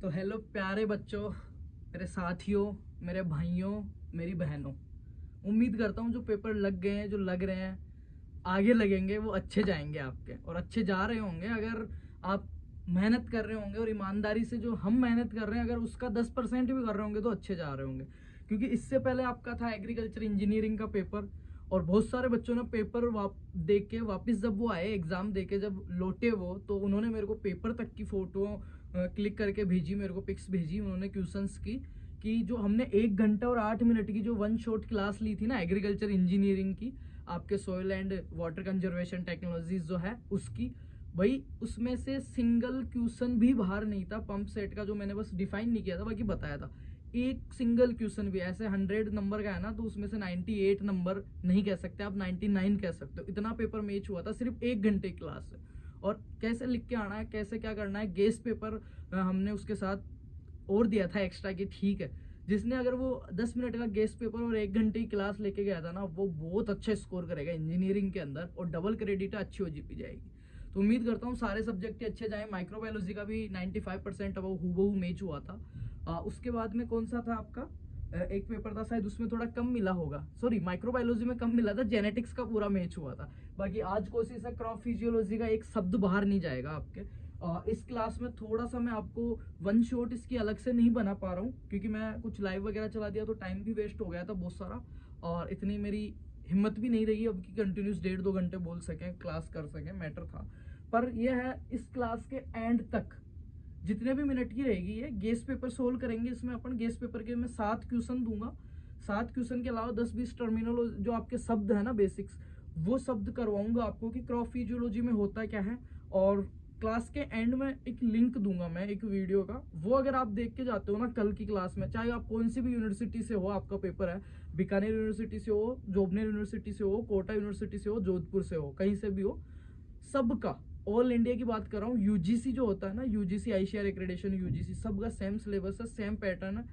तो हेलो प्यारे बच्चों, मेरे साथियों, मेरे भाइयों, मेरी बहनों। उम्मीद करता हूँ जो पेपर लग गए हैं, जो लग रहे हैं, आगे लगेंगे, वो अच्छे जाएंगे आपके, और अच्छे जा रहे होंगे अगर आप मेहनत कर रहे होंगे और ईमानदारी से जो हम मेहनत कर रहे हैं अगर उसका 10% भी कर रहे होंगे तो अच्छे जा रहे होंगे। क्योंकि इससे पहले आपका था एग्रीकल्चर इंजीनियरिंग का पेपर, और बहुत सारे बच्चों ने पेपर दे के वापस जब वो आए एग्जाम दे के, जब लौटे वो, तो उन्होंने मेरे को पेपर तक की फोटो क्लिक करके भेजी, मेरे को पिक्स भेजी उन्होंने क्वेश्चंस की, कि जो हमने 1 घंटा और 8 मिनट की जो वन शॉट क्लास ली थी ना एग्रीकल्चर इंजीनियरिंग की, आपके soil and water conservation technologies जो है उसकी, भाई उसमें से सिंगल क्वेश्चन भी बाहर नहीं था पंप सेट का, जो मैंने बस डिफाइन नहीं किया था बाकी बताया था। एक सिंगल क्वेश्चन भी, ऐसे 100 नंबर का है ना, तो उसमें से 98 नंबर नहीं कह सकते आप, 99 कह सकते हो। इतना पेपर मैच हुआ था सिर्फ 1 घंटे की क्लास से। और कैसे लिख के आना है, कैसे क्या करना है, गेस पेपर हमने उसके साथ और दिया था एक्स्ट्रा की, ठीक है। जिसने अगर वो 10 मिनट का गेस्ट पेपर और 1 घंटे की क्लास लेके गया था ना, वो बहुत अच्छा स्कोर करेगा इंजीनियरिंग के अंदर, और डबल क्रेडिट अच्छी ओजीपी जाएगी। तो उम्मीद करता हूँ सारे सब्जेक्ट अच्छे जाए। माइक्रोबायोलॉजी का भी 95% अब हूबहू मैच हुआ था। उसके बाद में कौन सा था आपका, एक पेपर था शायद उसमें थोड़ा कम मिला होगा, सॉरी माइक्रोबायोलॉजी में कम मिला था, जेनेटिक्स का पूरा मैच हुआ था। बाकी आज कोशिश है क्रॉप फिजियोलॉजी का एक शब्द बाहर नहीं जाएगा आपके। इस क्लास में थोड़ा सा मैं आपको वन शॉट इसकी अलग से नहीं बना पा रहा हूँ, क्योंकि मैं कुछ लाइव वगैरह चला दिया तो टाइम भी वेस्ट हो गया था बहुत सारा, और इतनी मेरी हिम्मत भी नहीं रही अब कि कंटिन्यूस 1.5-2 घंटे बोल सकें, क्लास कर सकें, मैटर था। पर यह है इस क्लास के एंड तक जितने भी मिनट की रहेगी ये गेस पेपर सोल्व करेंगे। इसमें अपन गेस पेपर के मैं 7 क्वेश्चन दूंगा, 7 क्वेश्चन के अलावा 10-20 टर्मिनोलॉजी जो आपके शब्द है ना बेसिक्स, वो शब्द करवाऊंगा आपको कि क्रॉप फिजियोलॉजी में होता क्या है। और क्लास के एंड में एक लिंक दूंगा मैं एक वीडियो का, वो अगर आप देख के जाते हो ना कल की क्लास में, चाहे आप कौन सी भी यूनिवर्सिटी से हो, आपका पेपर है बीकानेर यूनिवर्सिटी से हो, जोबनेर यूनिवर्सिटी से हो, कोटा यूनिवर्सिटी से हो, जोधपुर से हो, कहीं से भी हो, सबका, ऑल इंडिया की बात कर रहा हूँ, यूजीसी जो होता है ना, यूजीसी आईसीआर एक्रेडिटेशन, यूजीसी सबका सेम सिलेबस है, सेम पैटर्न है।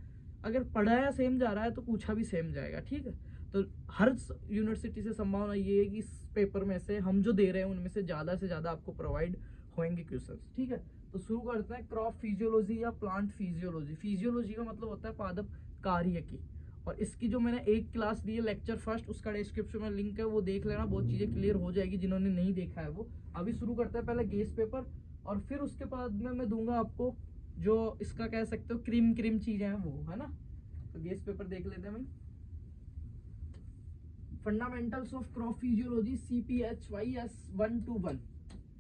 अगर पढ़ाया सेम जा रहा है तो पूछा भी सेम जाएगा, ठीक है। तो हर यूनिवर्सिटी से संभावना ये है कि इस पेपर में से हम जो दे रहे हैं उनमें से ज्यादा आपको प्रोवाइड होंगे क्वेश्चंस, ठीक है। तो शुरू करते हैं क्रॉप फिजियोलॉजी या प्लांट फिजियोलॉजी। फिजियोलॉजी का मतलब होता है पादप कार्य की, और इसकी जो मैंने एक क्लास दी है लेक्चर फर्स्ट, उसका डिस्क्रिप्शन में लिंक है, वो देख लेना, बहुत चीजें क्लियर हो जाएगी जिन्होंने नहीं देखा है वो। अभी शुरू करते हैं पहले गेस पेपर, और फिर उसके बाद में मैं दूंगा आपको जो इसका कह सकते हो क्रीम क्रीम चीजें हैं वो, है ना। तो गेस पेपर देख लेते हैं भाई। Fundamentals of crop physiology CPHYS 1-1,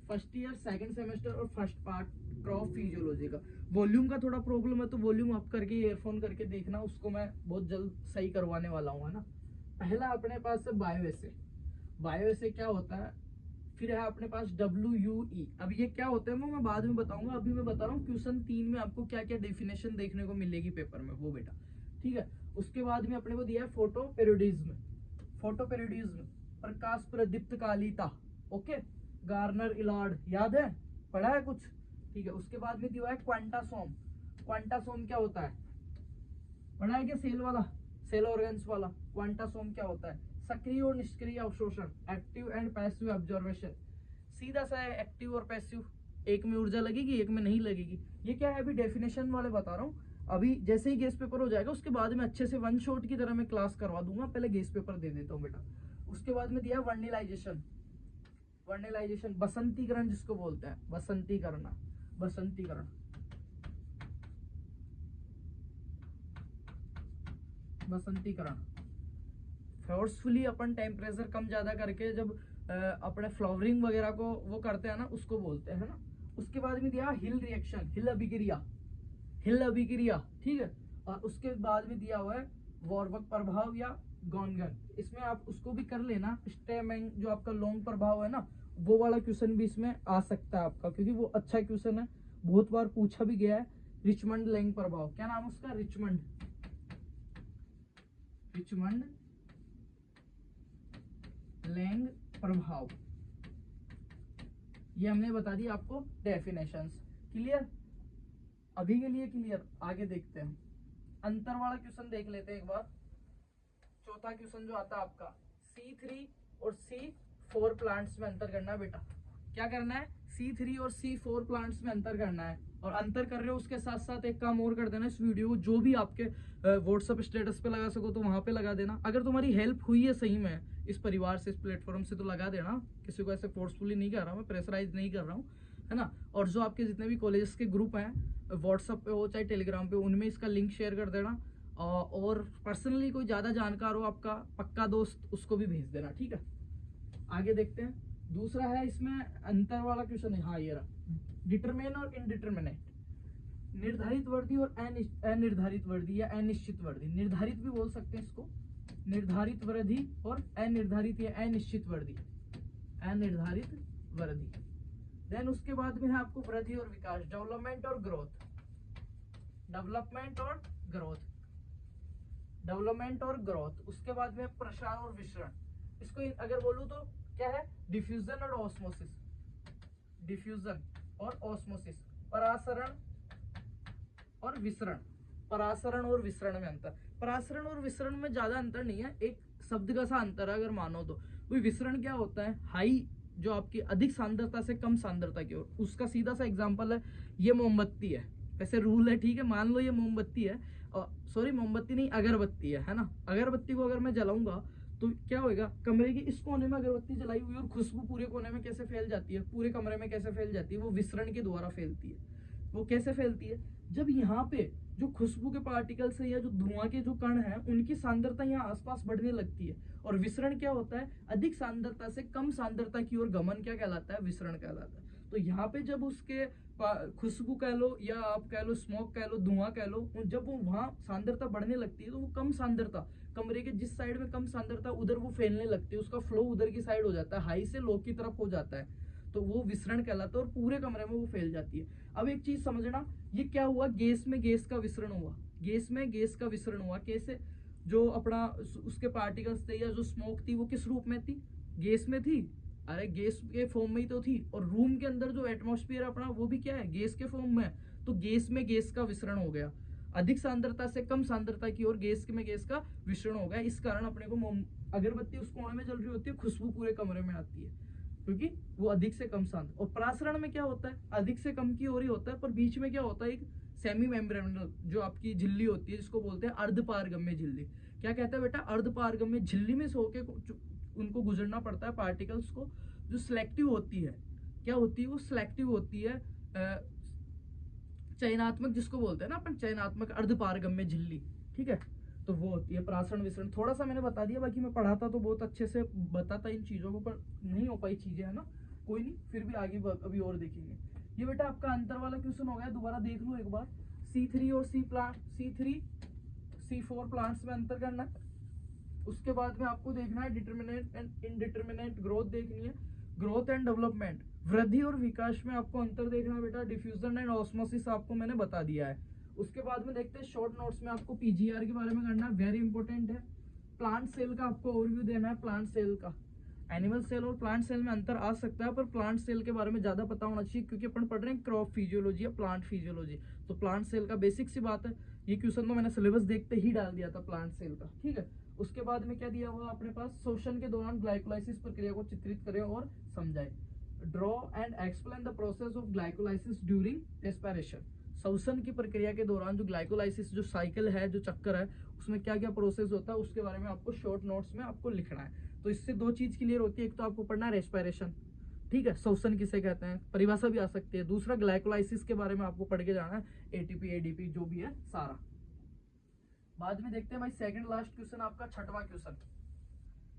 first year, second semester और फर्स्ट पार्ट क्रॉप फिजियोलॉजी का। वॉल्यूम का थोड़ा प्रॉब्लम है तो वॉल्यूम अप करके ईयरफोन करके देखना, उसको मैं बहुत जल्द सही करवाने वाला हूँ, है ना। पहला अपने पास है बायोएसे। बायोएसे क्या होता है, फिर है अपने पास WUE। अब ये क्या होता है वो मैं बाद में बताऊंगा, अभी मैं बता रहा हूँ क्वेश्चन 3 में आपको क्या क्या डेफिनेशन देखने को मिलेगी पेपर में, वो बेटा, ठीक है। उसके बाद में अपने को दिया है फोटो पेरियोडिज्म। फोटो पेरियोडिज्म, प्रकाश प्रदीप्त कालिता, ओके। गार्नर इलार्ड, याद है, पढ़ा है कुछ, ठीक है। उसके बाद में दिया है क्वांटासोम। क्वांटासोम क्या होता है, पढ़ा है क्या, सेल वाला, सेल ऑर्गन्स वाला। क्वांटासोम क्या होता है, सक्रिय और निष्क्रिय अवशोषण, एक्टिव एंड पैसिव ऑब्जर्वेशन। सीधा सा है एक्टिव और पैसिव, एक में ऊर्जा लगेगी एक में नहीं लगेगी। ये क्या है, अभी डेफिनेशन वाले बता रहा हूँ। अभी जैसे ही गेस पेपर हो जाएगा उसके बाद में अच्छे से वन शॉट की तरह मैं क्लास करवा दूंगा, पहले गेस पेपर दे देता हूँ बेटा। उसके बाद में दिया वर्निलाइजेशन। वर्निलाइजेशन बसंतीकरण जिसको बोलते हैं, बसंतीकरण, बसंतीकरण, बसंतीकरण। फोर्सफुली अपन टेम्परेचर कम ज्यादा करके जब अपने फ्लावरिंग वगैरह को वो करते हैं ना, उसको बोलते हैं ना। उसके बाद में दिया हिल रिएक्शन, हिल अभिक्रिया, हिल अभिक्रिया, ठीक है। और उसके बाद में दिया हुआ है वॉरबक प्रभाव या गॉनगन। इसमें आप उसको भी कर लेना, स्टेमेंग जो आपका लॉन्ग प्रभाव है ना, वो वाला क्वेश्चन भी इसमें आ सकता है आपका, क्योंकि वो अच्छा क्वेश्चन है, बहुत बार पूछा भी गया है। रिचमंड लैंग प्रभाव, क्या नाम है उसका, रिचमंड, रिचमंड लैंग प्रभाव, ये हमने बता दिया आपको डेफिनेशंस। क्लियर, अभी के लिए क्लियर, आगे देखते हैं। अंतर वाला क्वेश्चन देख लेते हैं एक बार। चौथा क्वेश्चन जो आता है आपका, C3 और C4 प्लांट्स में अंतर करना है बेटा। क्या करना है, C3 और C4 प्लांट्स में अंतर करना है। और अंतर कर रहे हो उसके साथ साथ एक काम और कर देना, इस वीडियो को जो भी आपके व्हाट्सअप स्टेटस पे लगा सको तो वहां पे लगा देना। अगर तुम्हारी हेल्प हुई है सही में इस परिवार से, इस प्लेटफॉर्म से, तो लगा देना। किसी को ऐसे फोर्सफुली नहीं कर रहा हूँ मैं, प्रेशराइज नहीं कर रहा हूँ, है ना। और जो आपके जितने भी कॉलेजेस के ग्रुप हैं, व्हाट्सअप पे हो चाहे टेलीग्राम पे, उनमें इसका लिंक शेयर कर देना। और पर्सनली कोई ज़्यादा जानकार हो आपका पक्का दोस्त, उसको भी भेज देना, ठीक है। आगे देखते हैं। दूसरा है इसमें अंतर वाला क्वेश्चन है, हाँ ये रहा, डिटरमिन और इनडिटरमिनेट, निर्धारित वर्दी और अनिर्धारित वर्दी या अनिश्चित वर्दी। निर्धारित भी बोल सकते हैं इसको, निर्धारित वर्दी, और अनिर्धारित या अनिश्चित वर्दी, अनिर्धारित वर्दी। देन उसके बाद में है आपको वृद्धि और विकास, डेवलपमेंट और ग्रोथ, डेवलपमेंट और ग्रोथ, डेवलपमेंट और ग्रोथ। उसके बाद में प्रसार और विसरण। इसको अगर बोलूं तो क्या है, डिफ्यूजन और ऑस्मोसिस, डिफ्यूजन और ऑस्मोसिस, परासरण और विसरण। परासरण और विसरण में अंतर, परासरण और विसरण में ज्यादा अंतर नहीं है, एक शब्द का सा अंतर है अगर मानो तो। कोई विसरण क्या होता है, हाई, जो आपकी अधिक सांद्रता से कम सांद्रता की ओर। उसका सीधा सा एग्जांपल है, ये मोमबत्ती है, वैसे रूल है, ठीक है, मान लो ये मोमबत्ती है, सॉरी मोमबत्ती नहीं, अगरबत्ती है ना। अगरबत्ती को अगर मैं जलाऊंगा तो क्या होएगा, कमरे के इस कोने में अगरबत्ती जलाई हुई और खुशबू पूरे कोने में कैसे फैल जाती है, पूरे कमरे में कैसे फैल जाती है, वो विसरण के द्वारा फैलती है। वो कैसे फैलती है, जब यहाँ पे जो खुशबू के पार्टिकल्स है या जो धुआं के जो कण है, उनकी सांद्रता यहाँ आसपास बढ़ने लगती है। और विसरण क्या होता है, अधिक सांद्रता से कम सांद्रता की ओर गमन क्या कहलाता है, विसरण कहलाता है। तो यहाँ पे जब उसके खुशबू कह लो या आप कह लो स्मोक कह लो, धुआं कह लो, जब वो वहां सांद्रता बढ़ने लगती है तो वो कम सांद्रता, कमरे के जिस साइड में कम सांद्रता उधर वो फैलने लगती है, उसका फ्लो उधर की साइड हो जाता है, हाई से लो की तरफ हो जाता है, तो वो विसरण कहलाता है और पूरे कमरे में वो फैल जाती है। अब एक चीज समझना, ये क्या हुआ, गैस में गैस का विसरण हुआ, गैस में गैस का विसरण हुआ। कैसे, जो अपना उसके पार्टिकल्स थे या जो स्मोक थी वो किस रूप में थी, गैस में थी, अरे गैस के फॉर्म में ही तो थी। और रूम के अंदर जो एटमॉस्फेयर अपना वो भी क्या है, गैस के फॉर्म में, तो गैस में गैस का विसरण हो गया, अधिक सांद्रता से कम सांद्रता की ओर गैस में गैस का विसरण हो गया। इस कारण अपने को अगरबत्ती उस कोने में जल रही होती है, खुशबू पूरे कमरे में आती है, क्योंकि वो अधिक से कम सांद्र। और परासरण में क्या होता है, अधिक से कम की ओर ही होता है, पर बीच में क्या होता है, एक सेमी मेम्ब्रेनल जो आपकी झिल्ली होती है, जिसको बोलते हैं अर्धपारगम्य झिल्ली। क्या कहता है बेटा, अर्धपारगम्य झिल्ली में से होके उनको गुजरना पड़ता है पार्टिकल्स को, जो सिलेक्टिव होती है। क्या होती है वो, सिलेक्टिव होती है, चयनात्मक जिसको बोलते हैं ना अपन, चयनात्मक अर्धपारगम्य झिल्ली, ठीक है। तो वो होती है परासरण विसरण। थोड़ा सा मैंने बता दिया, बाकी मैं पढ़ाता तो बहुत अच्छे से बताता इन चीजों को, पर नहीं हो पाई चीजें, है ना, कोई नहीं, फिर भी आगे अभी और देखेंगे। ये बेटा आपका अंतर वाला क्वेश्चन हो गया, दोबारा देख लो एक बार। C3 और C3 C4 प्लांट्स में अंतर करना है। उसके बाद में आपको देखना है डिटरमिनेंट एंड इनडिटरमिनेंट ग्रोथ देखनी है, ग्रोथ एंड डेवलपमेंट, वृद्धि और विकास में आपको अंतर देखना है बेटा। डिफ्यूजन एंड ऑस्मोसिस आपको मैंने बता दिया है। उसके बाद में देखते हैं शॉर्ट नोट्स में आपको PGR के बारे में करना है, वेरी इंपॉर्टेंट है। प्लांट सेल का आपको ओवरव्यू देना है, प्लांट सेल का। एनिमल सेल और प्लांट सेल में अंतर आ सकता है, पर प्लांट सेल के बारे में ज्यादा पता होना चाहिए, क्योंकि अपन पढ़ रहे हैं क्रॉप फिजियोलॉजी या प्लांट फिजियोलॉजी। तो प्लांट सेल का बेसिक सी बात है, ये क्वेश्चन तो मैंने सिलेबस देखते ही डाल दिया था प्लांट सेल का, ठीक है। उसके बाद में क्या दिया हुआ अपने पास, शोषण के दौरान ग्लाइकोलाइसिस प्रक्रिया को चित्रित करें और समझाएं। Draw and explain the process of glycolysis during respiration. श्वसन की प्रक्रिया के दौरान जो ग्लाइकोलाइसिस जो साइकिल है, जो चक्कर है, उसमें क्या क्या प्रोसेस होता है, उसके बारे में आपको शॉर्ट नोट्स में आपको लिखना है। तो इससे दो चीज क्लियर होती है, एक तो आपको पढ़ना है रेस्पिरेशन, ठीक है, श्वसन किसे कहते हैं, परिभाषा भी आ सकती है। दूसरा ग्लाइकोलाइसिस के बारे में आपको पढ़ के जाना है, ATP ADP जो भी है सारा। बाद में देखते हैं भाई सेकंड लास्ट क्वेश्चन आपका, छठवां क्वेश्चन,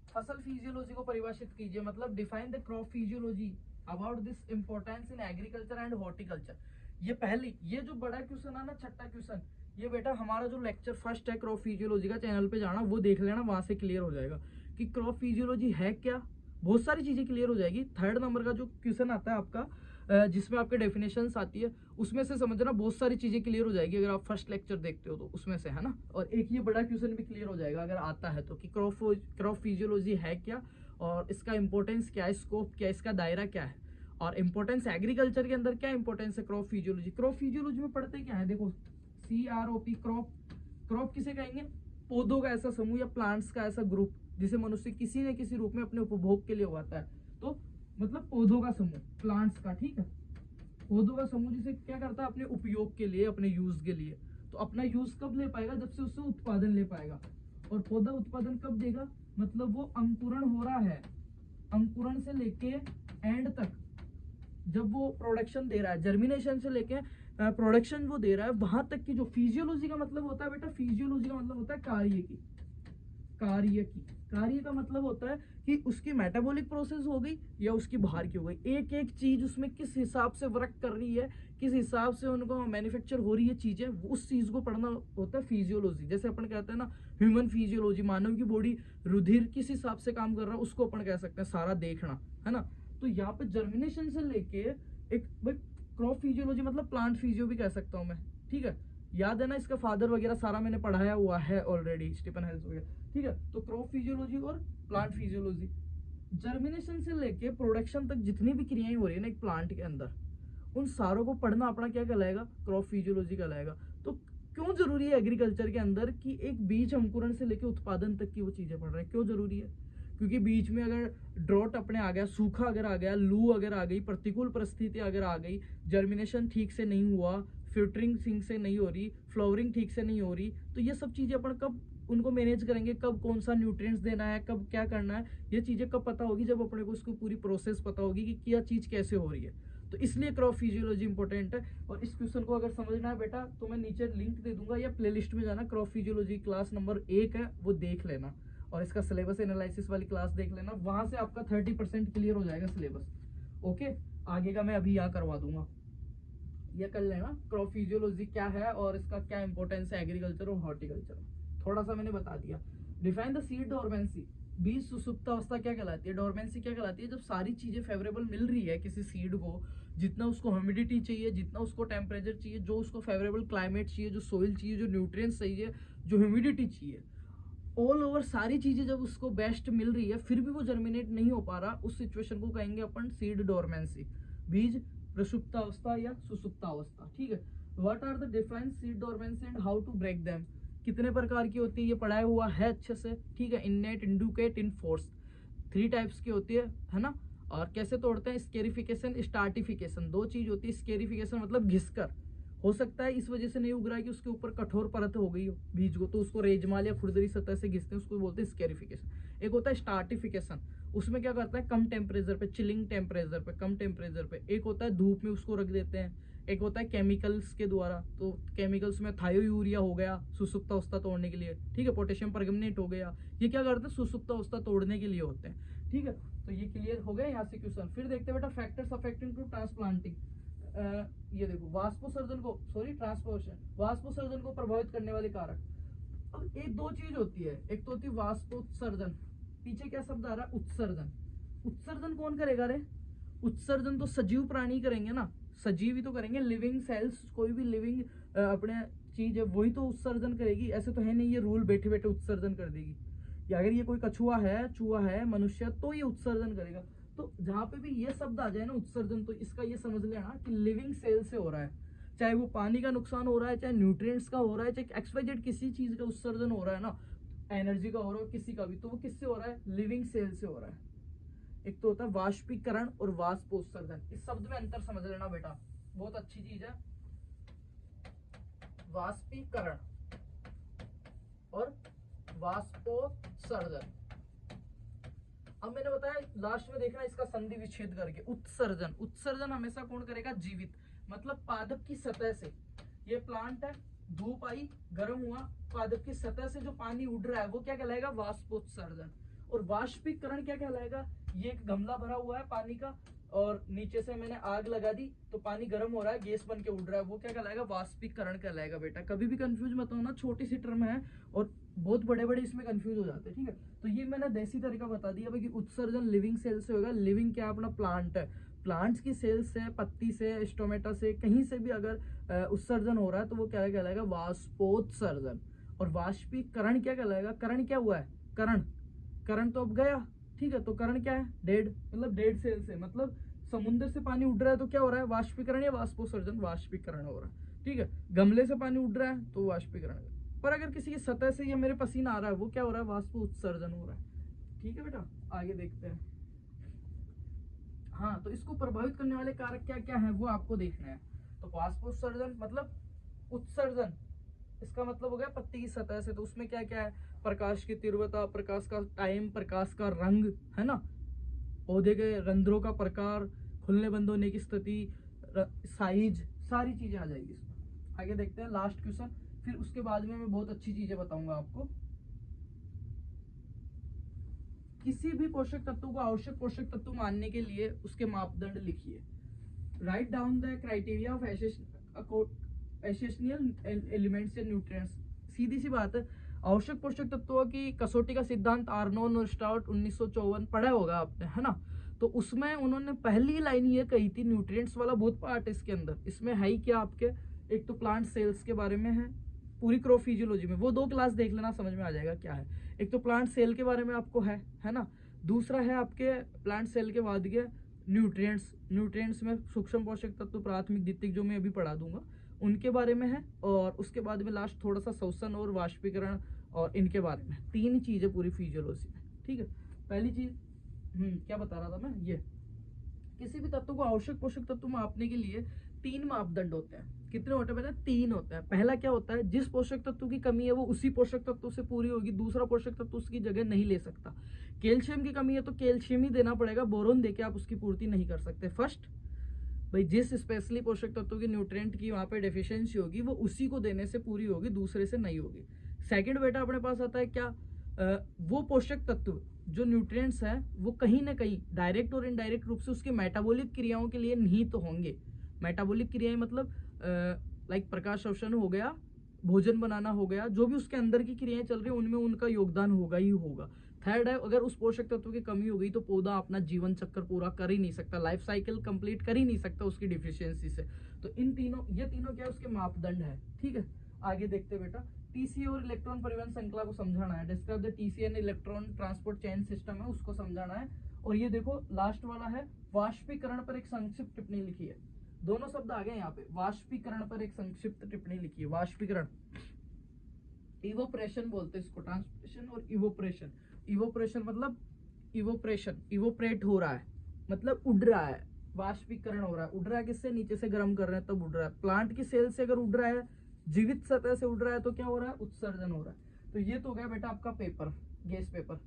फसल फिजियोलॉजी को परिभाषित कीजिए, मतलब define the crop physiology about this importance in agriculture and horticulture. ये पहली, ये जो बड़ा क्वेश्चन है ना, छठा क्वेश्चन, ये बेटा हमारा जो लेक्चर फर्स्ट है क्रॉप फिजियोलॉजी का, चैनल पे जाना वो देख लेना, वहां से क्लियर हो जाएगा कि क्रॉप फिजियोलॉजी है क्या, बहुत सारी चीजें क्लियर हो जाएगी। थर्ड नंबर का जो क्वेश्चन आता है आपका, जिसमें आपके डेफिनेशंस आती है, उसमें से समझना बहुत सारी चीजें क्लियर हो जाएगी अगर आप फर्स्ट लेक्चर देखते हो तो, उसमें से, है ना। और एक ये बड़ा क्वेश्चन भी क्लियर हो जाएगा अगर आता है तो, कि क्रॉप फिजियोलॉजी है क्या और इसका इंपॉर्टेंस क्या है, स्कोप क्या है, इसका दायरा क्या है, और इंपॉर्टेंस एग्रीकल्चर के अंदर क्या इंपॉर्टेंस है क्रॉप फिजियोलॉजी। क्रॉप फिजियोलॉजी में पढ़ते क्या है, देखो CROP, क्रॉप, क्रॉप किसे कहेंगे, पौधों का ऐसा समूह या प्लांट्स का ऐसा ग्रुप जिसे मनुष्य किसी न किसी रूप में अपने उपभोग के लिए उगाता है। तो मतलब पौधों का समूह, प्लांट्स का, ठीक है, पौधों का समूह जिसे क्या करता है अपने उपयोग के लिए, अपने यूज के लिए। तो अपना यूज कब ले पाएगा, जब से उससे उत्पादन ले पाएगा। और पौधा उत्पादन कब देगा, मतलब वो अंकुरण हो रहा है, अंकुरण से लेके एंड तक, जब वो प्रोडक्शन दे रहा है, जर्मिनेशन से लेके प्रोडक्शन वो दे रहा है, वहां तक की जो फिजियोलॉजी का मतलब होता है बेटा, फिजियोलॉजी का मतलब होता है कार्य की, कार्य की, कार्य का मतलब होता है कि उसकी मेटाबॉलिक प्रोसेस हो गई या उसकी बाहर की हो गई, एक एक चीज उसमें किस हिसाब से वर्क कर रही है, किस हिसाब से उनको मैन्युफैक्चर हो रही है चीजें, उस चीज को पढ़ना होता है फिजियोलॉजी। जैसे अपन कहते हैं ना ह्यूमन फिजियोलॉजी, मानव की बॉडी, रुधिर किस हिसाब से काम कर रहा है उसको अपन कह सकते हैं सारा देखना, है ना। तो यहाँ पे जर्मिनेशन से लेके एक भाई क्रॉप फिजियोलॉजी मतलब प्लांट फिजियो भी कह सकता हूँ मैं, ठीक है। याद है ना, इसका फादर वगैरह सारा मैंने पढ़ाया हुआ है ऑलरेडी, स्टीफन हेल्स वगैरह, ठीक है। तो क्रॉप फिजियोलॉजी और प्लांट फिजियोलॉजी, जर्मिनेशन से लेके प्रोडक्शन तक जितनी भी क्रियाएं हो रही है ना एक प्लांट के अंदर, उन सारों को पढ़ना अपना क्या कहलाएगा, क्रॉप फिजियोलॉजी कहलाएगा। तो क्यों जरूरी है एग्रीकल्चर के अंदर कि एक बीज अंकुरण से लेके उत्पादन तक की वो चीजें पढ़ रहे हैं, क्यों जरूरी है, क्योंकि बीच में अगर ड्रॉट अपने आ गया, सूखा अगर आ गया, लू अगर आ गई, प्रतिकूल परिस्थिति अगर आ गई, जर्मिनेशन ठीक से नहीं हुआ, फिल्टरिंग ठीक से नहीं हो रही, फ्लावरिंग ठीक से नहीं हो रही, तो ये सब चीजें अपन कब उनको मैनेज करेंगे, कब कौन सा न्यूट्रिएंट्स देना है, कब क्या करना है, ये चीजें कब पता होगी, जब अपने को उसको पूरी प्रोसेस पता होगी कि क्या चीज कैसे हो रही है। तो इसलिए क्रॉप फिजियोलॉजी इंपॉर्टेंट है। और इस क्वेश्चन को अगर समझना है बेटा तो मैं नीचे लिंक दे दूंगा, या प्लेलिस्ट में जाना, क्रॉप फिजियोलॉजी क्लास नंबर 1 है वो देख लेना, और इसका सिलेबस एनालिसिस वाली क्लास देख लेना, वहां से आपका 30% क्लियर हो जाएगा सिलेबस। ओके, आगे का मैं अभी यहाँ करवा दूंगा, ये कर लेना क्रॉप फिजियोलॉजी क्या है और इसका क्या इंपॉर्टेंस है एग्रीकल्चर और हॉर्टिकल्चर। थोड़ा सा मैंने बता दिया। डिफाइन द सीड डोरमेंसी, बीज सुसुप्त अवस्था क्या कहलाती है, डोरमेंसी क्या कहलाती है, जब सारी चीजें फेवरेबल मिल रही है किसी सीड को, जितना उसको ह्यूमिडिटी चाहिए, जितना उसको टेम्परेचर चाहिए, जो उसको फेवरेबल क्लाइमेट चाहिए, जो सोइल चाहिए, जो न्यूट्रिएंट्स चाहिए, जो ह्यूमिडिटी चाहिए, ऑल ओवर सारी चीजें जब उसको बेस्ट मिल रही है, फिर भी वो जर्मिनेट नहीं हो पा रहा, उस सिचुएशन को कहेंगे अपन सीड डोरमेंसी, बीज प्रसुप्तावस्था या सुसुप्तावस्था, ठीक है। What are the different seed dormancy and how to break them, कितने प्रकार की होती है ये पढ़ाया हुआ है अच्छे से, ठीक है। इननेट, इंडुकेट, इनफोर्स, 3 टाइप्स की होती है ना। और कैसे तोड़ते हैं, स्केरिफिकेशन, स्टार्टिफिकेशन, 2 चीज होती है। स्केरिफिकेशन मतलब घिसकर, हो सकता है इस वजह से नहीं उग रहा है कि उसके ऊपर कठोर परत हो गई हो बीज को, तो उसको रेजमाल या खुरदरी सतह से घिसते हैं, उसको बोलते हैं स्केरिफिकेशन। एक होता है स्टार्टिफिकेशन, उसमें क्या करता है कम टेम्परेचर पे, चिलिंग टेम्परेचर पे, कम टेम्परेचर पे। एक होता है धूप में उसको रख देते हैं। एक होता है केमिकल्स के द्वारा, तो केमिकल्स में थायो यूरिया हो गया सुसुप्त अवस्था तोड़ने के लिए, ठीक है। पोटेशियम परमंगनेट हो गया, ये क्या करते हैं सुसुप्त अवस्था तोड़ने के लिए होते हैं, ठीक है। तो ये क्लियर हो गया यहाँ से क्वेश्चन। फिर देखते हैं बेटा फैक्टर्स अफेक्टिंग टू ट्रांसप्लांटिंग। ये देखो वाष्पोसर्जन को, सॉरी ट्रांसपोर्शन, वाष्पोसर्जन को प्रभावित करने वाले कारक। अब एक 2 चीज होती है, एक तो होती है वाष्पोत्सर्जन, पीछे क्या शब्द आ रहा है, उत्सर्जन। उत्सर्जन कौन करेगा रे, उत्सर्जन तो सजीव प्राणी करेंगे ना, सजीव ही तो करेंगे, लिविंग सेल्स, कोई भी लिविंग अपने चीज है वही तो उत्सर्जन करेगी। ऐसे तो है नहीं ये रूल बैठे बैठे उत्सर्जन कर देगी, या अगर ये कोई कछुआ है, चूहा है, मनुष्य, तो ये उत्सर्जन करेगा। तो जहां पे भी ये शब्द आ जाए ना उत्सर्जन, तो इसका ये समझ लेना कि लिविंग सेल से हो रहा है, चाहे वो पानी का नुकसान हो रहा है, चाहे न्यूट्रिएंट्स का हो रहा है, चाहे XYZ किसी चीज का उत्सर्जन हो रहा है ना, एनर्जी का हो रहा है किसी का भी, तो वो किससे हो रहा है, लिविंग सेल से हो रहा है। एक तो होता है वाष्पीकरण और वाष्पोत्सर्जन, इस शब्द में अंतर समझ लेना बेटा, बहुत अच्छी चीज है। वाष्पीकरण और वाष्पोत्सर्जन। अब मैंने बताया लास्ट में देखना इसका संधि विच्छेद करके, उत्सर्जन, उत्सर्जन हमेशा कौन करेगा, जीवित, मतलब पादप की सतह से। ये प्लांट है, धूप आई, गर्म हुआ, पादप की सतह से जो पानी उड़ रहा है वो क्या कहलाएगा, वाष्पोत्सर्जन। और वाष्पीकरण क्या कहलाएगा, ये एक गमला भरा हुआ है पानी का, और नीचे से मैंने आग लगा दी तो पानी गर्म हो रहा है, गैस बन के उड़ रहा है, वो क्या कहलाएगा, वाष्पीकरण कहलाएगा बेटा। कभी भी कंफ्यूज मत होना, छोटी सी टर्म है और बहुत बड़े बड़े इसमें कंफ्यूज हो जाते हैं, ठीक है। तो ये मैंने देसी तरीका बता दिया भाई कि उत्सर्जन लिविंग सेल से होगा। लिविंग क्या अपना प्लांट है, प्लांट्स की सेल से, पत्ती से, स्टोमेटा से, कहीं से भी अगर उत्सर्जन हो रहा है तो वो क्या कहलाएगा, वाष्पोत्सर्जन। और वाष्पीकरण क्या कहलाएगा, करण क्या हुआ है, करण, करण तो अब गया, ठीक है। तो करण क्या है, डेड, मतलब डेड सेल से, मतलब समुद्र से पानी उड़ रहा है तो क्या हो रहा है, वाष्पीकरण या वाष्पोत्सर्जन, वाष्पीकरण हो रहा है, ठीक है। गमले से पानी उड़ रहा है तो वाष्पीकरण, पर अगर किसी की सतह से या मेरे पसीना आ रहा है वो क्या हो रहा है, वाष्पोत्सर्जन हो रहा है, ठीक है बेटा। आगे देखते हैं, हाँ, तो इसको प्रभावित करने वाले कारक क्या क्या है वो आपको देखना है। तो वाष्पोत्सर्जन मतलब उत्सर्जन, इसका मतलब हो गया पत्ती की सतह से, तो उसमें क्या क्या है, प्रकाश की तीव्रता, प्रकाश का टाइम, प्रकाश का रंग, है ना, पौधे के रंध्रों का प्रकार, खुलने बंद होने की स्थिति, साइज, सारी चीजें आ जाएगी इसमें। आगे देखते हैं लास्ट क्वेश्चन, फिर उसके बाद में मैं बहुत अच्छी चीजें बताऊंगा आपको। किसी भी पोषक तत्व को आवश्यक पोषक तत्व मानने के लिए उसके मापदंड लिखिए। Write down the criteria of essential elements and nutrients. सीधी सी बात है, आवश्यक पोषक तत्वों की कसौटी का सिद्धांत आर्नोल्ड और स्टाउट 1954 पढ़ा होगा आपने, है ना। तो उसमें उन्होंने पहली लाइन ये कही थी, न्यूट्रिएंट्स वाला बहुत पार्ट है इसके अंदर। इसमें है ही क्या आपके, एक तो प्लांट सेल्स के बारे में है, पूरी क्रॉप फिजियोलॉजी में, वो 2 क्लास देख लेना, समझ में आ जाएगा क्या है। एक तो प्लांट सेल के बारे में आपको है ना। दूसरा है आपके प्लांट सेल के बाद के न्यूट्रिएंट्स। न्यूट्रिएंट्स में सूक्ष्म पोषक तत्व, प्राथमिक, द्वितीयक, जो मैं अभी पढ़ा दूंगा उनके बारे में है। और उसके बाद में लास्ट थोड़ा सा श्वसन और वाष्पीकरण और इनके बारे में, 3 चीजें पूरी फिजियोलॉजी में, ठीक है। पहली चीज क्या बता रहा था मैं, ये किसी भी तत्व को आवश्यक पोषक तत्व मापने के लिए 3 मापदंड होते हैं। कितने होते हैं बेटा, 3 होते हैं। पहला क्या होता है, जिस पोषक तत्व की कमी है वो उसी पोषक तत्व से पूरी होगी, दूसरा पोषक तत्व उसकी जगह नहीं ले सकता। कैल्शियम की कमी है तो कैल्शियम ही देना पड़ेगा, बोरोन देके आप उसकी पूर्ति नहीं कर सकते। फर्स्ट भाई, जिस स्पेशली पोषक तत्व की न्यूट्रिएंट की वहां पे डेफिशिएंसी होगी वो उसी को देने से पूरी होगी, दूसरे से नहीं होगी। सेकंड बेटा अपने पास आता है क्या, वो पोषक तत्व जो न्यूट्रिएंट्स है वो कहीं ना कहीं डायरेक्ट और इनडायरेक्ट रूप से उसके मेटाबॉलिक क्रियाओं के लिए निहित तो होंगे। मेटाबॉलिक क्रियाएं मतलब लाइक प्रकाश अवशन हो गया, भोजन बनाना हो गया, जो भी उसके अंदर की क्रियाएं चल रही है उनमें उनका योगदान होगा ही होगा। थर्ड है, अगर उस पोषक तत्व की कमी हो गई तो पौधा अपना जीवन चक्र पूरा कर ही नहीं सकता, लाइफ साइकिल कंप्लीट कर ही नहीं सकता उसकी डिफिशियंसी से। तो इन तीनों, ये तीनों क्या है, उसके मापदंड है, ठीक है। आगे देखते बेटा, टीसीए और इलेक्ट्रॉन परिवहन श्रृंखला को समझाना है। Describe the TCA and electron transport chain system है, उसको समझाना है। और ये देखो लास्ट वाला है, वाष्पीकरण पर एक संक्षिप्त टिप्पणी लिखी है। दोनों शब्द आ गए यहाँ पे, वाष्पीकरण पर एक संक्षिप्त टिप्पणी लिखी है। वाष्पीकरण, इवोप्रेशन बोलते हैं इसको, ट्रांसपिरेशन और इवोप्रेशन। इवोप्रेशन मतलब इवोप्रेशन, इवोपरेट हो रहा है मतलब उड़ रहा है, वाष्पीकरण हो रहा है। उड़ रहा है किससे, नीचे से गर्म कर रहे हैं तब उड़ रहा है। प्लांट की सेल से अगर उड़ रहा है, जीवित सतह से उड़ रहा है तो क्या हो रहा है, उत्सर्जन हो रहा है। तो ये तो हो गया बेटा आपका पेपर, गैस पेपर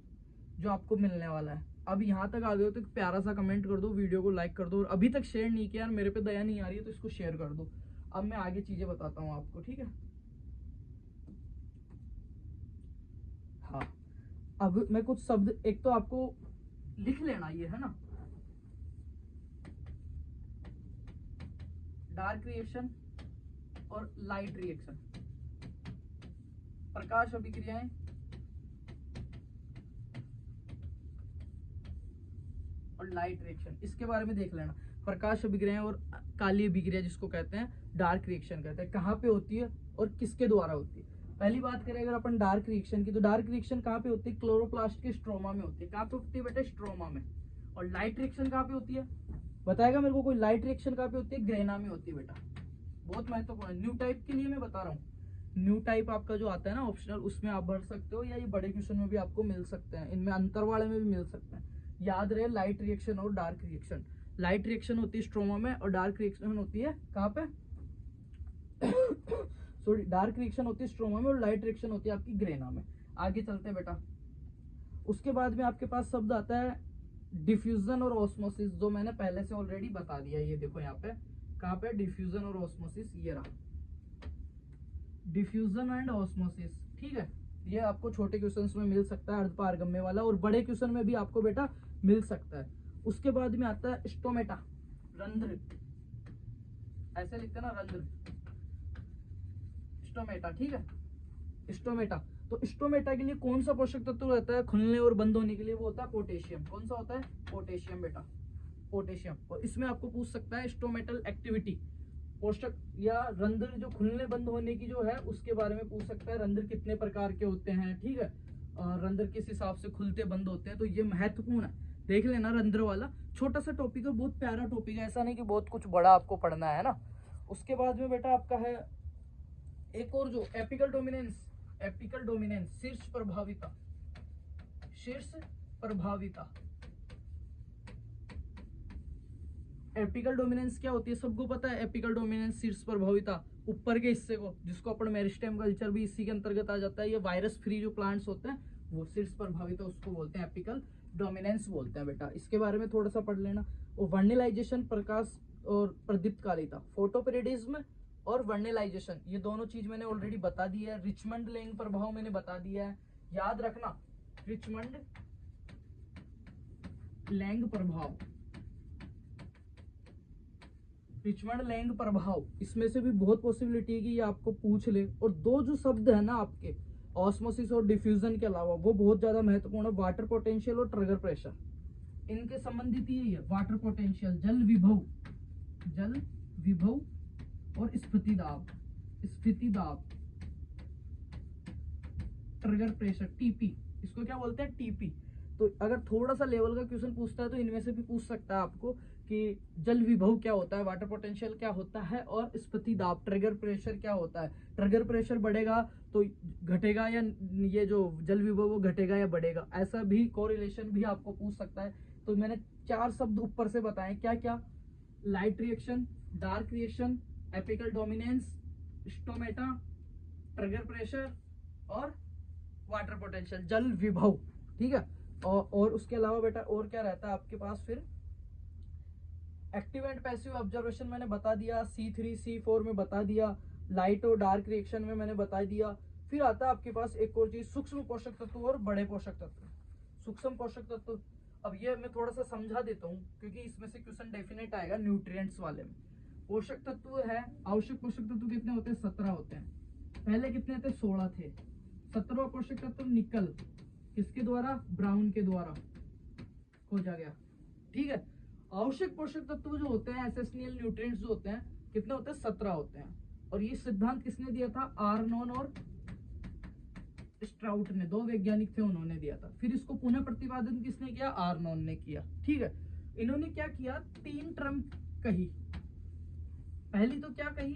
जो आपको मिलने वाला है। अब यहाँ तक आ गए हो तो एक प्यारा सा कमेंट कर दो, वीडियो को लाइक कर दो, और अभी तक शेयर नहीं किया यार, मेरे पे दया नहीं आ रही है तो इसको शेयर कर दो। अब मैं आगे चीजें बताता हूँ आपको, ठीक है। हाँ, अब मैं कुछ शब्द, एक तो आपको लिख लेना ये, है ना, डार्क रिएक्शन और लाइट रिएक्शन, प्रकाश अभिक्रियाएं और लाइट रिएक्शन, इसके बारे में देख लेना। प्रकाश अभिक्रियाएं और काली अभिक्रिया जिसको कहते हैं डार्क रिएक्शन कहते हैं, कहाँ पे होती है और किसके द्वारा होती है। पहली बात करें अगर अपन डार्क रिएक्शन की, तो डार्क रिएक्शन कहाँ पे होती है, क्लोरोप्लास्ट के स्ट्रोमा में होती है। कहाँ पे होती है बेटा, स्ट्रोमा में। और लाइट रिएक्शन कहाँ पे होती है, बताएगा मेरे को कोई, लाइट रिएक्शन कहाँ पे होती है, ग्रेना में होती है बेटा। बहुत महत्वपूर्ण है, न्यू टाइप के लिए मैं बता रहा हूँ। न्यू टाइप आपका जो आता है ना ऑप्शनल, उसमें आप भर सकते हो, या ये बड़े क्वेश्चन में भी आपको मिल सकते हैं, इनमें अंतर वाले में भी मिल सकते हैं। याद रहे, लाइट रिएक्शन और डार्क रिएक्शन। लाइट रिएक्शन होती है स्ट्रोमा में और डार्क रिएक्शन होती है कहाँ पे सॉरी, डार्क रिएक्शन होती है स्ट्रोमा में और लाइट रिएक्शन होती है आपकी ग्रेना में। आगे चलते हैं बेटा, उसके बाद में आपके पास शब्द आता है डिफ्यूजन और ऑस्मोसिस, जो मैंने पहले से ऑलरेडी बता दिया। ये देखो यहाँ पे, कहाँ पे, डिफ्यूजन और ऑस्मोसिस, ये रहा डिफ्यूजन एंड ऑस्मोसिस, ठीक है। ये आपको छोटे क्वेश्चंस में मिल सकता है, अर्धपारगम्य वाला, और बड़े क्वेश्चन में भी आपको बेटा मिल सकता है। उसके बाद में आता है स्टोमेटा, रंध्र, ऐसे लिखते हैं ना, रंध्र, स्टोमेटा, ठीक है। स्टोमेटा, तो स्टोमेटा के लिए कौन सा पोषक तत्व रहता है खुलने और बंद होने के लिए, वो होता है पोटेशियम। कौन सा होता है, पोटेशियम बेटा, पोटेशियम। और इसमें आपको पूछ सकता है स्टोमेटल एक्टिविटी, पोषक या रंध्र जो खुलने बंद होने की जो है उसके बारे में पूछ सकता है। रंध्र कितने प्रकार के होते हैं, ठीक है, और रंध्र किस हिसाब से खुलते बंद होते हैं, तो ये महत्वपूर्ण है, देख लेना। रंध्र वाला छोटा सा टॉपिक है, बहुत प्यारा टॉपिक है, ऐसा नहीं कि बहुत कुछ बड़ा आपको पढ़ना है ना। उसके बाद में बेटा आपका है एक और जो एपिकल डोमिनेंस, एपिकल डोमिनेंस, शीर्ष प्रभाविता, शीर्ष प्रभाविता, एपिकल डोमिनेंस क्या होती है, सबको पता है। एपिकल डोमिनेंस शीर्ष प्रभाविता, ऊपर के हिस्से को, जिसको अपन मेरिस्टेम कल्चर भी इसी के अंतर्गत आ जाता है। ये वायरस फ्री जो प्लांट्स होते हैं वो शीर्ष प्रभाविता उसको बोलते हैं, एपिकल डोमिनेंस बोलते हैं बेटा। इसके बारे में थोड़ा सा पढ़ लेना। और वर्निलाइजेशन, प्रकाश और प्रदीप्तकालिता, फोटोपेरिडिज्म और वर्निलाइजेशन, ये दोनों चीज मैंने ऑलरेडी बता दी है। रिचमंड लैंग प्रभाव मैंने बता दिया है, याद रखना। रिचमंड लैंग प्रभाव, रिचमंड लैंग प्रभाव, इसमें से भी बहुत पॉसिबिलिटी है कि ये आपको पूछ ले। और दो जो शब्द है ना आपके, ऑस्मोसिस और डिफ्यूजन के अलावा, वो बहुत ज्यादा महत्वपूर्ण है, वाटर पोटेंशियल और ट्रिगर प्रेशर। इनके संबंधित यही है, वाटर पोटेंशियल, जल विभव, जल विभव और स्फीति दाब, स्फीति दाब, ट्रिगर प्रेशर, टीपी, इसको क्या बोलते हैं, टीपी। तो अगर थोड़ा सा लेवल का क्वेश्चन पूछता है तो इनमें से भी पूछ सकता है आपको कि जल विभव क्या होता है, वाटर पोटेंशियल क्या होता है, और स्फीति दाब, ट्रिगर प्रेशर क्या होता है। ट्रिगर प्रेशर बढ़ेगा तो घटेगा, या ये जो जल विभव वो घटेगा या बढ़ेगा, ऐसा भी कोरिलेशन भी आपको पूछ सकता है। तो मैंने 4 शब्द ऊपर से बताए, क्या क्या, light reaction, dark reaction, apical dominance, stomata, trigger pressure और वाटर पोटेंशियल, जल विभव, ठीक है। और उसके अलावा बेटा और क्या रहता है आपके पास फिर, एक्टिव एंड पैसिव ऑब्जर्वेशन मैंने बता दिया, C3 C4 में बता दिया, लाइट और डार्क रिएक्शन में मैंने बता दिया। फिर आता है आपके पास एक और चीज, सूक्ष्म पोषक तत्व और बड़े पोषक तत्व। सूक्ष्म पोषक तत्व, अब ये मैं थोड़ा सा समझा देता हूँ क्योंकि इसमें से क्वेश्चन डेफिनेट आएगा न्यूट्रिएंट्स वाले में। पोषक तत्व है, आवश्यक पोषक तत्व कितने होते हैं, 17 होते हैं। पहले कितने थे, 16 थे। 17वां पोषक तत्व निकल, किसके द्वारा, ब्राउन के द्वारा खोजा गया, ठीक है। आवश्यक पोषक तत्व जो होते हैं, एसेंशियल न्यूट्रिएंट्स जो होते हैं, कितने होते हैं, 17 होते हैं। और ये सिद्धांत किसने दिया था, आर्नोन और स्ट्राउट ने, 2 वैज्ञानिक थे, उन्होंने दिया था। फिर इसको पुनः प्रतिपादन किसने किया, आर्नोन ने किया, ठीक है। इन्होंने क्या किया, 3 टर्म कही। पहली तो क्या कही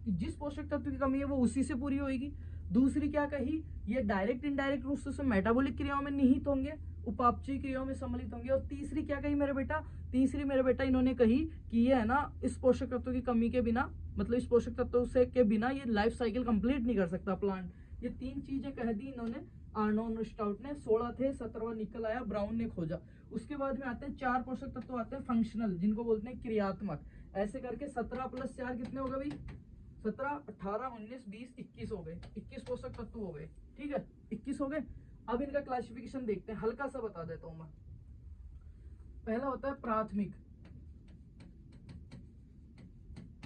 कि जिस पोषक तत्व की कमी है वो उसी से पूरी होगी। दूसरी क्या कही, ये डायरेक्ट इनडायरेक्ट रूप से मेटाबॉलिक क्रियाओं में निहित होंगे, उपापचयी क्रियाओं में सम्मिलित होंगे। और तीसरी क्या कही मेरे बेटा, तीसरी मेरे बेटा इन्होंने कही कि ये है ना, इस पोषक तत्व की कमी के बिना, मतलब इस पोषक तत्व से के बिना ये लाइफ साइकिल कंप्लीट नहीं कर सकता प्लांट। ये 3 चीजें कह दी इन्होंने, आर्नोन और स्टाउट ने। 16 थे, 17वां निकल आया, ब्राउन ने खोजा। उसके बाद में आते हैं 4 पोषक तत्व आते हैं फंक्शनल, जिनको बोलते हैं क्रियात्मक। ऐसे करके 17 + 4 कितने होगा भाई, 17, 18, 19, 20, 21 हो गए, 21 पोषक तत्व हो गए, ठीक है, 21 हो गए। अब इनका क्लासिफिकेशन देखते हैं, हल्का सा बता देता हूं मैं। पहला होता है प्राथमिक,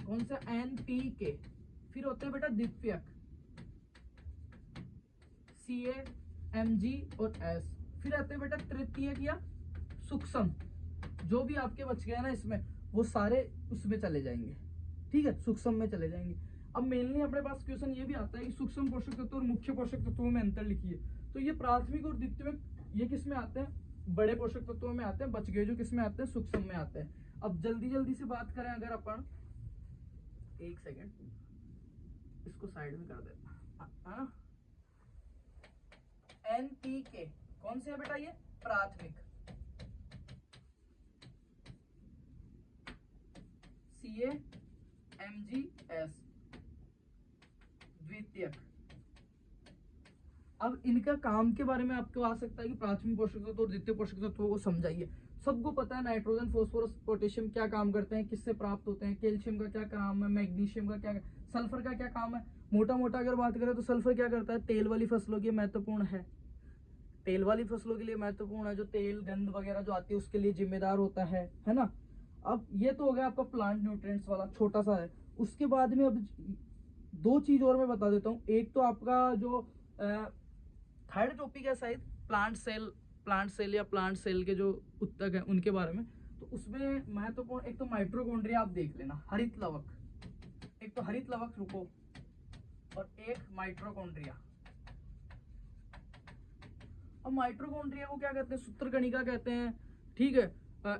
कौन सा, NPK। फिर होते हैं बेटा द्वितीयक, Ca, Mg और S। फिर आते हैं बेटा तृतीयक या सूक्ष्म, जो भी आपके बच गए ना इसमें, वो सारे उसमें चले जाएंगे, ठीक है, सूक्ष्म में चले जाएंगे। अब मेनली अपने पास क्वेश्चन ये भी आता है कि सूक्ष्म पोषक तत्व और मुख्य पोषक तत्वों में अंतर लिखिए। तो ये प्राथमिक और द्वितीयक ये किस में आते हैं, बड़े पोषक तत्वों में आते हैं। बच गए जो किस में आते हैं, सूक्ष्म में आते हैं। अब जल्दी जल्दी से बात करें अगर अपन, एक सेकेंड इसको साइड में कर देता। NPK कौन से है बेटा, ये प्राथमिक, Ca, Mg, S द्वितीयक। अब इनका काम के बारे में आपको आ सकता है कि प्राथमिक पोषक तत्व और द्वितीय पोषक तत्वों को समझाइए। सबको पता है नाइट्रोजन, फास्फोरस, पोटेशियम क्या काम करते हैं, किससे प्राप्त होते हैं, कैल्शियम का क्या काम है, मैग्नीशियम का क्या, सल्फर का क्या काम है। मोटा मोटा अगर बात करें तो सल्फर क्या करता है, तेल वाली फसलों के लिए महत्वपूर्ण है, तेल वाली फसलों के लिए महत्वपूर्ण है, जो तेल गंध वगैरह जो आती है उसके लिए जिम्मेदार होता है ना। अब ये तो हो गया आपका प्लांट न्यूट्रिएंट्स वाला, छोटा सा है। उसके बाद में अब 2 चीज और मैं बता देता हूँ। एक तो आपका जो थर्ड टॉपिक है शायद प्लांट सेल या प्लांट सेल के जो उत्तक है उनके बारे में। तो उसमें महत्वपूर्ण एक तो माइटोकॉन्ड्रिया आप देख लेना, हरित लवक, एक तो हरित लवक रुको, और एक माइटोकॉन्ड्रिया। अब माइटोकॉन्ड्रिया को क्या कहते हैं, सूत्रकणिका कहते हैं, ठीक है।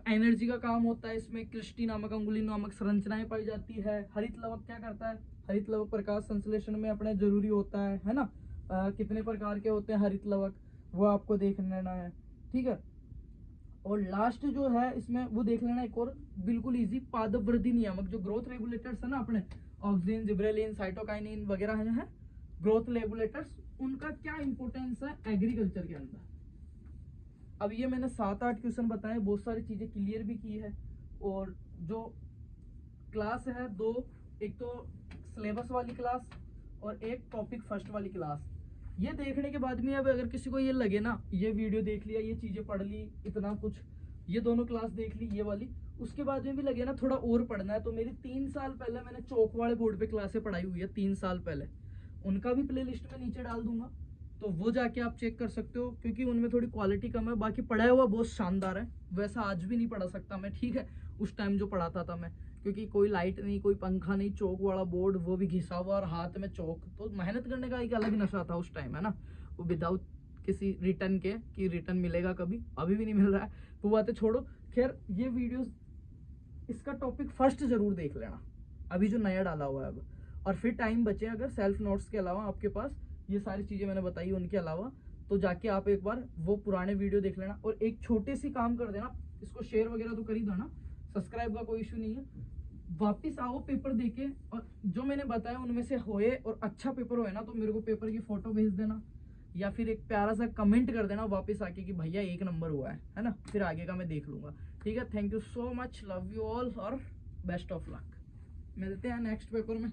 एनर्जी का काम होता है इसमें, क्रिस्टी नामक, अंगुली नामक संरचनाएं पाई जाती है। हरित लवक क्या करता है, हरित लवक प्रकाश संश्लेषण में अपने जरूरी होता है ना। कितने प्रकार के होते हैं हरित लवक, वो आपको देख लेना है, ठीक है। और लास्ट जो है इसमें वो देख लेना एक और बिल्कुल इजी, पादवृद्धि नियामक, जो ग्रोथ रेगुलेटर्स है ना अपने, ऑक्सिन, जिब्रेलिन, साइटोकाइनिन वगैरह है ग्रोथ रेगुलेटर्स, उनका क्या इंपॉर्टेंस है एग्रीकल्चर के अंदर। अब ये मैंने 7-8 क्वेश्चन बताए, बहुत सारी चीजें क्लियर भी की है। और जो क्लास है दो, एक तो सिलेबस वाली क्लास और एक टॉपिक फर्स्ट वाली क्लास, ये देखने के बाद में अब अगर किसी को ये लगे ना, ये वीडियो देख लिया, ये चीजें पढ़ ली, इतना कुछ, ये दोनों क्लास देख ली ये वाली, उसके बाद में भी लगे ना थोड़ा और पढ़ना है, तो मेरी 3 साल पहले मैंने चौक वाले बोर्ड पे क्लासें पढ़ाई हुई है, 3 साल पहले, उनका भी प्ले लिस्ट में नीचे डाल दूंगा, तो वो जाके आप चेक कर सकते हो, क्योंकि उनमें थोड़ी क्वालिटी कम है, बाकी पढ़ाया हुआ बहुत शानदार है। वैसा आज भी नहीं पढ़ा सकता मैं, ठीक है, उस टाइम जो पढ़ाता था मैं, क्योंकि कोई लाइट नहीं, कोई पंखा नहीं, चौक वाला बोर्ड, वो भी घिसा हुआ और हाथ में चौक, तो मेहनत करने का एक अलग नशा था उस टाइम, है ना, वो विदाउट किसी रिटर्न के, कि रिटर्न मिलेगा कभी, अभी भी नहीं मिल रहा है, वो बातें छोड़ो। खैर ये वीडियो, इसका टॉपिक फर्स्ट जरूर देख लेना, अभी जो नया डाला हुआ है अब, और फिर टाइम बचे अगर सेल्फ नोट्स के अलावा आपके पास ये सारी चीजें मैंने बताई उनके अलावा, तो जाके आप एक बार वो पुराने वीडियो देख लेना। और एक छोटे सी काम कर देना, इसको शेयर वगैरह तो कर ही देना, सब्सक्राइब का कोई इशू नहीं है, वापिस आओ पेपर देके, और जो मैंने बताया उनमें से होए और अच्छा पेपर होए ना, तो मेरे को पेपर की फोटो भेज देना, या फिर एक प्यारा सा कमेंट कर देना वापस आके कि भैया 1 नंबर हुआ है ना, फिर आगे का मैं देख लूंगा। ठीक है, thank you so much, love you all और बेस्ट ऑफ लक, मिलते हैं नेक्स्ट पेपर में।